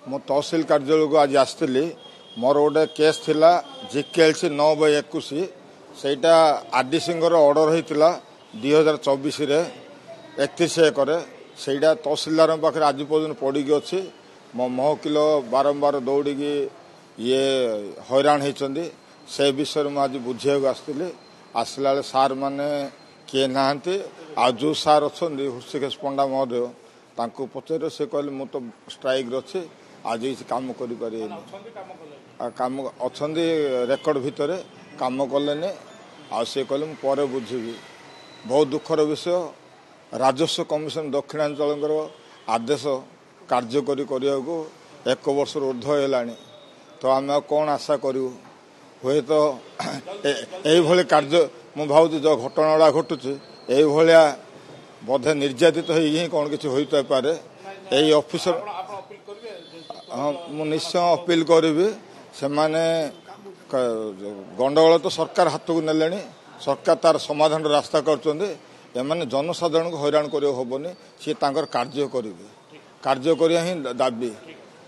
मु तहसिल कार्यालय को आज आसती मोर गोटे केस थिला GKLC 9/21 सेटा आरडीसी ऑर्डर होता 2024 रे 31 एकरे सेटा तहसिलदार पाखे आज पर्यटन पड़ी अच्छी मो महकिल बारंबार दौड़ी ये हैरान होती से विषय में आज बुझे आसती आसला सार मैंने किए ना आ जो सार अच्छा हृषिकेश पंडा महोदय तांको पचारे से कहले मु तो स्ट्राइक अच्छे आज कम कर काम अच्छा रेकर्ड भितर कम कले आ से कहले मुझे बुझी बहुत दुखर विषय राजस्व कमिशन दक्षिणांचल आदेश कार्यकारी करने को 1 वर्ष ऊर्ध्व है तो आम कौन आशा करूँ हुए तो यही कार्य मु भावुँ जो घटना घटुची यही बोधे निर्यातित ही कौन किसी होता पारे यही ऑफिसर हाँ मु निश्चय अपील करी से माने गंडगोल तो सरकार हाथ को नेले सरकार तार समाधान रास्ता कर जनसाधारण को हैरान कर हेनी सी कार्य करेंगे कार्य करिया ही दाबी।